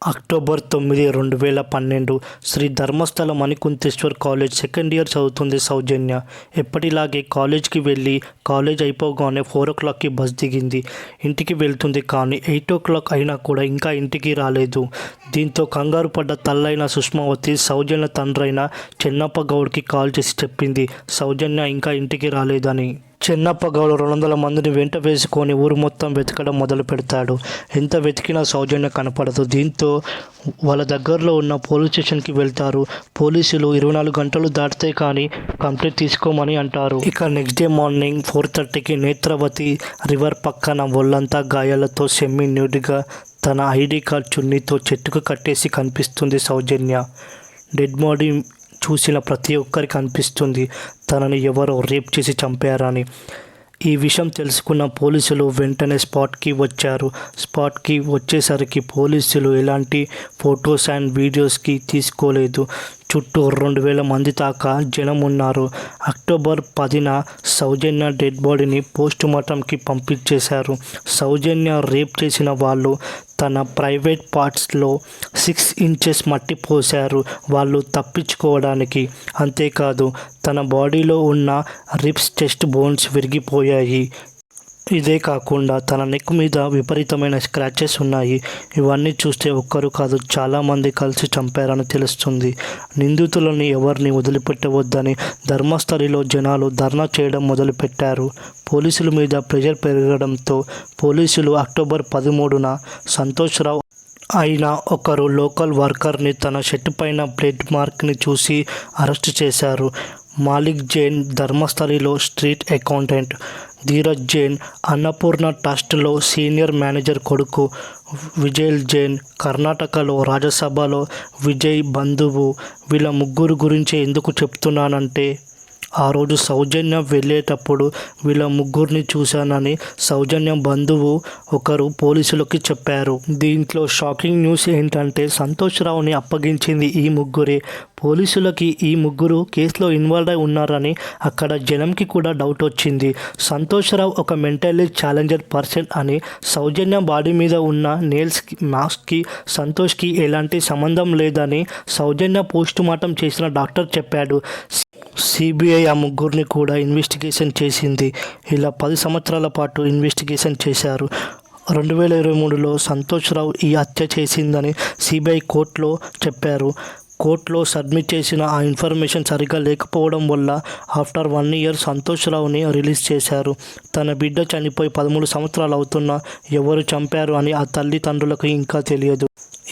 October 9, 2012 Shri Dharmasthala Manjunatheshwara college second year చదువుతుంది సౌజన్య. ఎప్పటిలాగే కాలేజ్కి వెళ్ళి కాలేజ్ అయిపోగానే 4 o'clockకి బస్ దిగింది. ఇంటికి వెళ్తుంది. కానీ 8 o'clock అయినా కూడా ఇంకా ఇంటికి రాలేదు. దీంతో కంగారు పడ్డ తల్లైన సుష్మావతి సౌజన్య తండ్రైన చెన్నప్ప గౌడ్కి కాల్ చేసి చెప్పింది సౌజన్య ఇంకా ఇంటికి రాలేదని. చెన్నప్ప గౌడ్ 200 మందిని వెంట వేసుకొని ఊరు మొత్తం వెతకడం మొదలు పెడతాడు. ఎంత వెతికినా సౌజన్య కనపడదు. దీంతో వాళ్ళ దగ్గరలో ఉన్న పోలీస్ స్టేషన్కి వెళ్తారు. పోలీసులు 24 గంటలు దాటితే కానీ కంప్లైంట్ తీసుకోమని అంటారు. ఇక next day morning 4:30కి Netravati river పక్కన ఒళ్ళంతా గాయాలతో సెమీ న్యూడ్గా తన ఐడి కార్డ్ చున్నీతో చెట్టుకు కట్టేసి కనిపిస్తుంది సౌజన్య. డెడ్ బాడీ చూసిన ప్రతి ఒక్కరికి అనిపిస్తుంది తనని ఎవరో రేప్ చేసి చంపారని. ఈ విషయం తెలుసుకున్న పోలీసులు వెంటనే స్పాట్కి వచ్చారు. స్పాట్కి వచ్చేసరికి పోలీసులు ఎలాంటి ఫొటోస్ అండ్ వీడియోస్కి తీసుకోలేదు. చుట్టూ 2000 మంది దాకా జనం ఉన్నారు. అక్టోబర్ 10న సౌజన్య డెడ్ బాడీని పోస్ట్ మార్టంకి పంపించేశారు. సౌజన్య రేప్ చేసిన వాళ్ళు తన ప్రైవేట్ పార్ట్స్లో 6 inches మట్టి పోశారు వాళ్ళు తప్పించుకోవడానికి. అంతేకాదు తన బాడీలో ఉన్న రిబ్స్, చెస్ట్ బోన్స్ విరిగిపోయాయి. ఇదే కాకుండా తన నెక్ మీద విపరీతమైన స్క్రాచెస్ ఉన్నాయి. ఇవన్నీ చూస్తే ఒక్కరు కాదు చాలామంది కలిసి చంపారని తెలుస్తుంది. నిందితులని ఎవరిని వదిలిపెట్టవద్దని ధర్మస్థలిలో జనాలు ధర్నా చేయడం మొదలుపెట్టారు. పోలీసుల మీద ప్రెషర్ పెరగడంతో పోలీసులు అక్టోబర్ 13న సంతోష్రావు అయిన ఒకరు లోకల్ వర్కర్ని తన షర్ట్ పైన బ్లడ్ మార్క్ని చూసి అరెస్ట్ చేశారు. మాలిక్ జైన్ ధర్మస్థలిలో స్ట్రీట్ అకౌంటెంట్, ధీరజ్ జైన్ అన్నపూర్ణ ట్రస్ట్లో సీనియర్ మేనేజర్ కొడుకు, విజయ్ జైన్ కర్ణాటకలో రాజ్యసభలో విజయ్ బంధువు. వీళ్ళ ముగ్గురు గురించి ఎందుకు చెప్తున్నానంటే ఆ రోజు సౌజన్య వెళ్ళేటప్పుడు వీళ్ళ ముగ్గురిని చూశానని సౌజన్య బంధువు ఒకరు పోలీసులకి చెప్పారు. దీంట్లో షాకింగ్ న్యూస్ ఏంటంటే సంతోష్రావుని అప్పగించింది ఈ ముగ్గురే. పోలీసులకి ఈ ముగ్గురు కేసులో ఇన్వాల్వ్ అయి ఉన్నారని అక్కడ జనంకి కూడా డౌట్ వచ్చింది. సంతోష్రావు ఒక మెంటల్లీ ఛాలెంజర్ పర్సన్ అని, సౌజన్య బాడీ మీద ఉన్న నేల్స్ మార్క్స్కి సంతోష్కి ఎలాంటి సంబంధం లేదని సౌజన్య పోస్ట్ మార్టం చేసిన డాక్టర్ చెప్పాడు. సిబిఐ ఆ ముగ్గురిని కూడా ఇన్వెస్టిగేషన్ చేసింది. ఇలా 10 సంవత్సరాల పాటు ఇన్వెస్టిగేషన్ చేశారు. 2023లో సంతోష్రావు ఈ హత్య చేసిందని సిబిఐ కోర్టులో చెప్పారు. కోర్టులో సబ్మిట్ చేసిన ఆ ఇన్ఫర్మేషన్ సరిగ్గా లేకపోవడం వల్ల ఆఫ్టర్ 1 year సంతోష్రావుని రిలీజ్ చేశారు. తన బిడ్డ చనిపోయి 13 సంవత్సరాలు అవుతున్నా ఎవరు చంపారు అని ఆ తల్లిదండ్రులకు ఇంకా తెలియదు.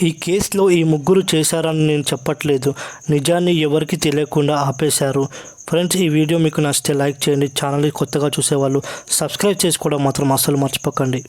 ఈ కేసులో ఈ ముగ్గురు చేశారని నేను చెప్పట్లేదు, నిజాన్ని ఎవరికి తెలియకుండా ఆపేశారు. ఫ్రెండ్స్, ఈ వీడియో మీకు నచ్చితే లైక్ చేయండి. ఛానల్ని కొత్తగా చూసేవాళ్ళు సబ్స్క్రైబ్ చేసుకోవడం మాత్రం అస్సలు మర్చిపోకండి.